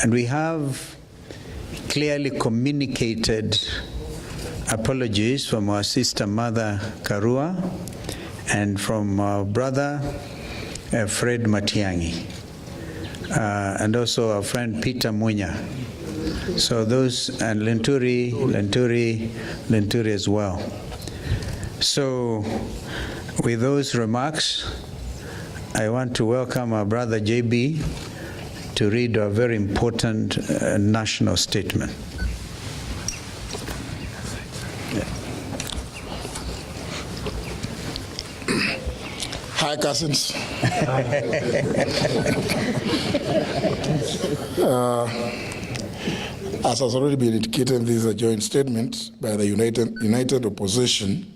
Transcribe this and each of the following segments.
And we have clearly communicated apologies from our sister mother Karua and from our brother Fred Matiang'i, and also our friend Peter Munya. So those, and Lenturi as well. So with those remarks, I want to welcome our brother JB to read a very important national statement. Hi, cousins. As has already been indicated, this is a joint statement by the united opposition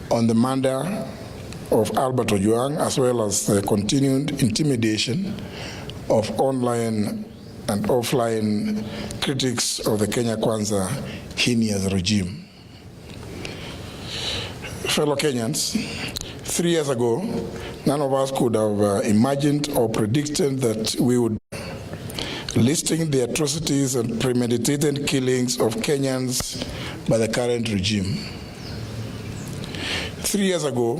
on the murder of Albert Ojwang, as well as the continued intimidation of online and offline critics of the Kenya Kwanza heinous regime. Fellow Kenyans, 3 years ago, none of us could have imagined or predicted that we would listing the atrocities and premeditated killings of Kenyans by the current regime. 3 years ago,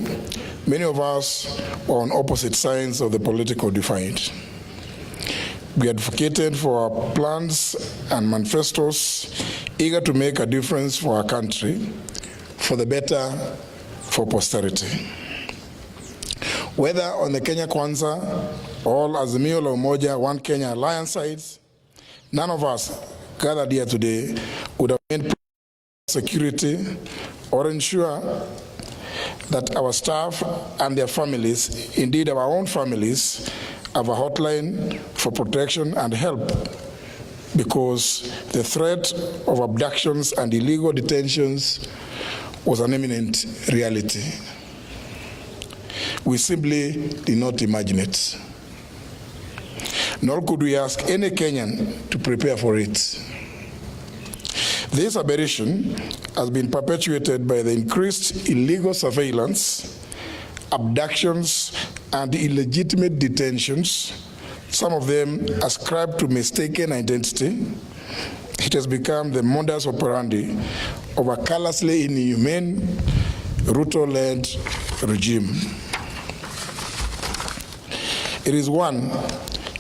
many of us were on opposite sides of the political divide. We advocated for our plans and manifestos, eager to make a difference for our country, for the better, for posterity. Whether on the Kenya Kwanza or Azimio la Umoja, One Kenya Alliance sides, none of us gathered here today would have made security or ensure that our staff and their families, indeed our own families, have a hotline for protection and help, because the threat of abductions and illegal detentions was an imminent reality. We simply did not imagine it. Nor could we ask any Kenyan to prepare for it. This aberration has been perpetuated by the increased illegal surveillance, abductions, and illegitimate detentions, some of them ascribed to mistaken identity. It has become the modus operandi of a callously inhumane, Ruto-led regime. It is one,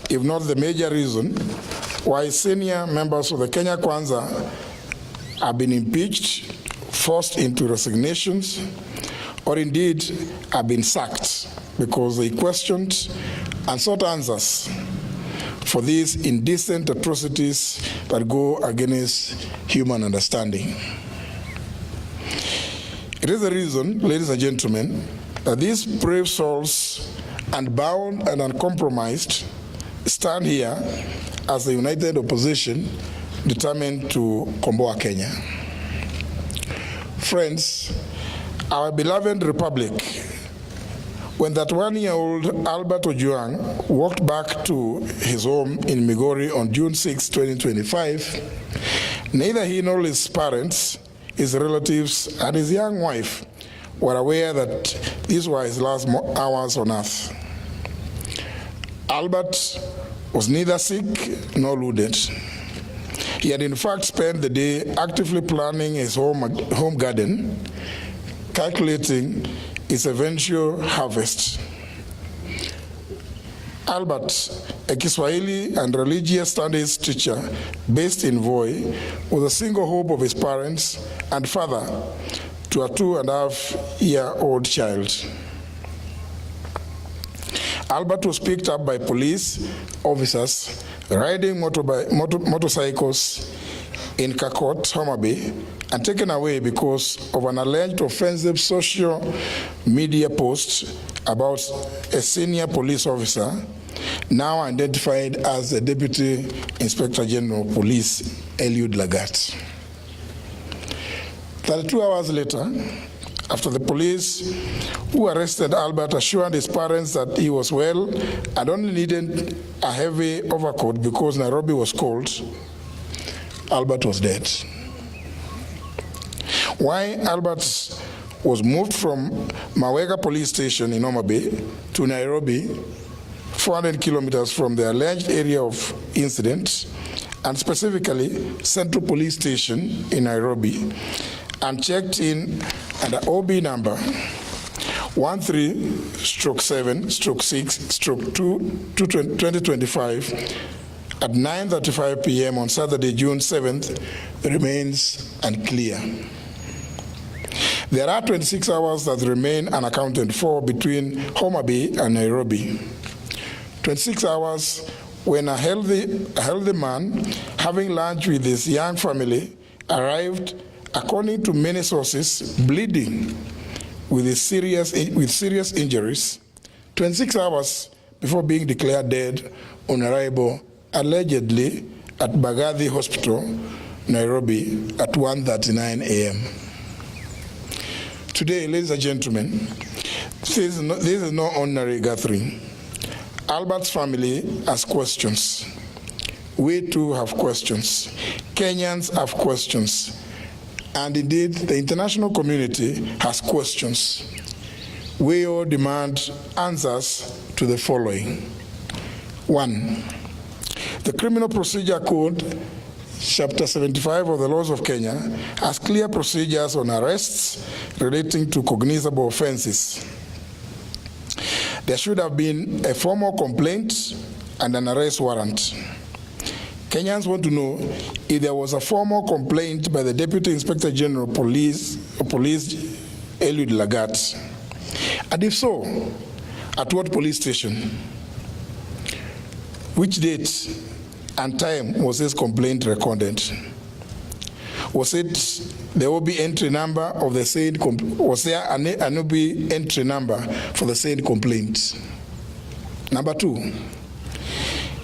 if not the major reason, why senior members of the Kenya Kwanza have been impeached, forced into resignations, or indeed have been sacked because they questioned and sought answers for these indecent atrocities that go against human understanding. It is the reason, ladies and gentlemen, that these brave souls, unbound and uncompromised, stand here as the united opposition determined to komboa Kenya. Friends, our beloved republic, when that 1-year-old Albert Ojwang walked back to his home in Migori on June 6, 2025, neither he nor his parents, his relatives, and his young wife were aware that these were his last hours on earth. Albert was neither sick nor wounded. He had in fact spent the day actively planning his home garden, calculating its eventual harvest. Albert, a Kiswahili and religious studies teacher based in Voi, was a single hope of his parents and father to a 2.5-year-old child. Albert was picked up by police officers riding motorcycles in Kakot, Homa Bay, and taken away because of an alleged offensive social media post about a senior police officer, now identified as the Deputy Inspector General of Police, Eliud Lagat. 32 hours later, after the police who arrested Albert assured his parents that he was well and only needed a heavy overcoat because Nairobi was cold, Albert was dead. Why Albert was moved from Mawega police station in Homa Bay to Nairobi 400 kilometers from the alleged area of incident, and specifically Central Police Station in Nairobi, and checked in under OB number 13/7/6/2025 at 9:35 p.m. on Saturday, June 7th, remains unclear. There are 26 hours that remain unaccounted for between Homa Bay and Nairobi. 26 hours when a healthy man having lunch with his young family arrived, according to many sources, bleeding with serious injuries, 26 hours before being declared dead on arrival, allegedly at GACHAGUA Hospital, Nairobi, at 1:39 a.m. Today, ladies and gentlemen, this is no ordinary gathering. Albert's family has questions. We too have questions. Kenyans have questions. And indeed, the international community has questions. We all demand answers to the following. 1, the Criminal Procedure Code, Chapter 75 of the laws of Kenya, has clear procedures on arrests relating to cognizable offenses. There should have been a formal complaint and an arrest warrant. Kenyans want to know if there was a formal complaint by the Deputy Inspector General of Police Eliud Lagat. And if so, at what police station? Which date and time was this complaint recorded? Was it the OB entry number of the said was there an OB entry number for the said complaint? Number 2,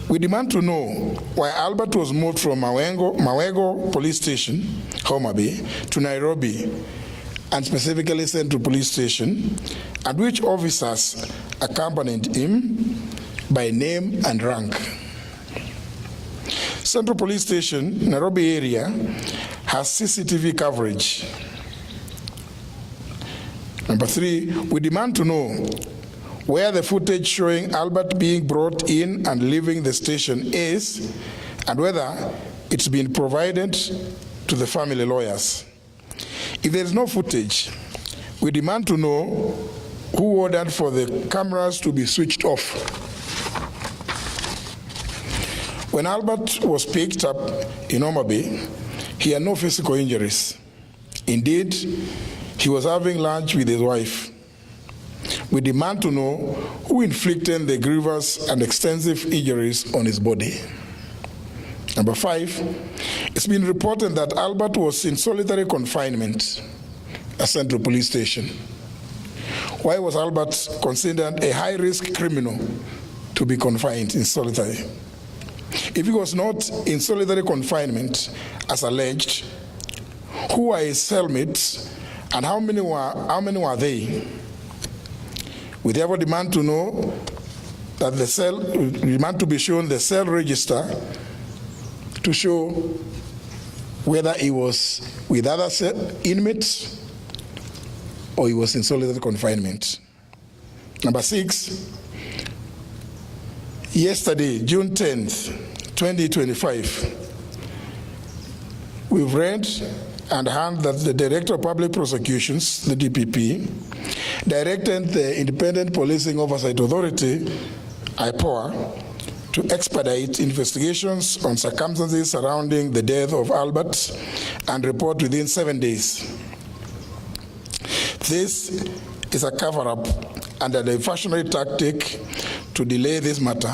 we demand to know why Albert was moved from Mawego Police Station, Homa Bay, to Nairobi, and specifically Central Police Station, and which officers accompanied him by name and rank. Central Police Station, Nairobi area, has CCTV coverage. Number 3, we demand to know where the footage showing Albert being brought in and leaving the station is, and whether it's been provided to the family lawyers. If there is no footage, we demand to know who ordered for the cameras to be switched off. When Albert was picked up in Homa Bay, he had no physical injuries. Indeed, he was having lunch with his wife. We demand to know who inflicted the grievous and extensive injuries on his body. Number 5, it's been reported that Albert was in solitary confinement at Central Police Station. Why was Albert considered a high-risk criminal to be confined in solitary? If he was not in solitary confinement, as alleged, who are his cellmates and how many were they? We therefore demand to know that demand to be shown the cell register to show whether he was with other inmates or he was in solitary confinement. Number 6, yesterday, June 10th, 2025, we've read and heard that the Director of Public Prosecutions, the DPP, directed the Independent Policing Oversight Authority, IPOA, to expedite investigations on circumstances surrounding the death of Albert and report within 7 days. This is a cover-up and a diversionary tactic to delay this matter.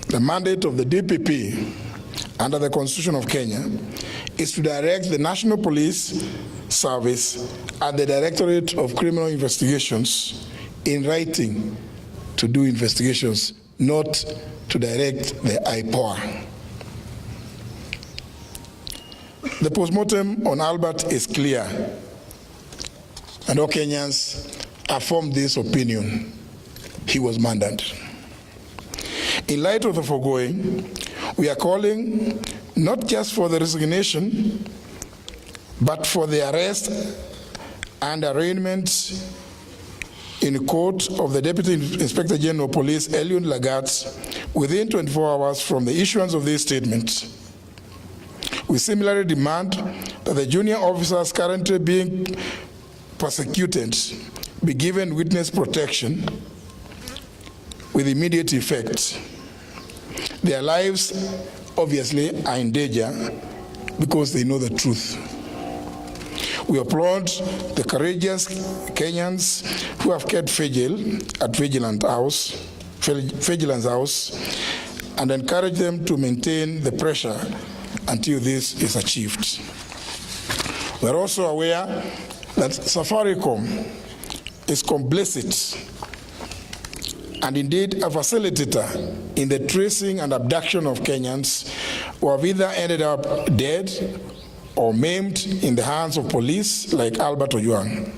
The mandate of the DPP under the Constitution of Kenya is to direct the National Police Service and the Directorate of Criminal Investigations in writing to do investigations, not to direct the IPOA. The postmortem on Albert is clear, and all Kenyans have formed this opinion. He was murdered. In light of the foregoing, we are calling not just for the resignation, but for the arrest and arraignment in court of the Deputy Inspector General of Police, Eliud Lagat, within 24 hours from the issuance of this statement. We similarly demand that the junior officers currently being persecuted be given witness protection with immediate effect. Their lives obviously are in danger because they know the truth. We applaud the courageous Kenyans who have kept vigil at Vigilance House and encourage them to maintain the pressure until this is achieved. We're also aware that Safaricom is complicit and indeed a facilitator in the tracing and abduction of Kenyans who have either ended up dead or maimed in the hands of police like Albert Ojwang.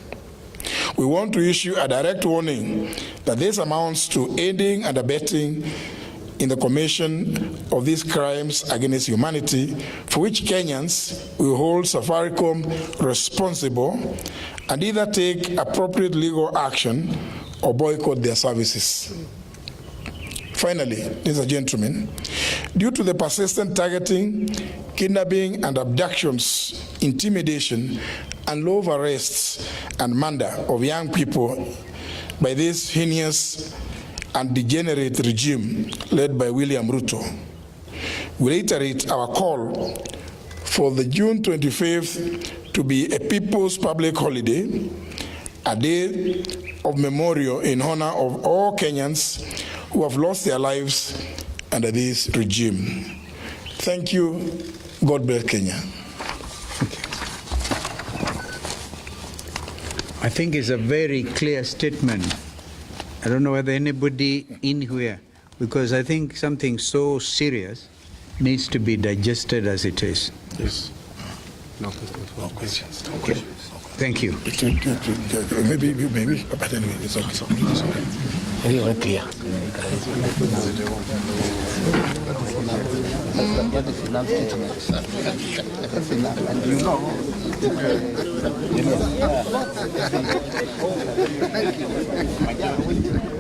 We want to issue a direct warning that this amounts to aiding and abetting in the commission of these crimes against humanity, for which Kenyans will hold Safaricom responsible and either take appropriate legal action or boycott their services. Finally, ladies and gentlemen, due to the persistent targeting, kidnapping and abductions, intimidation, and love arrests and murder of young people by this heinous and degenerate regime led by William Ruto, we reiterate our call for the June 25th to be a people's public holiday, a day of memorial in honor of all Kenyans who have lost their lives under this regime. Thank you. God bless Kenya. I think it's a very clear statement. I don't know whether anybody in here, because I think something so serious needs to be digested as it is. Yes. No questions. Okay. Thank you. Maybe, but anyway, it's okay. Very clear. Thank you.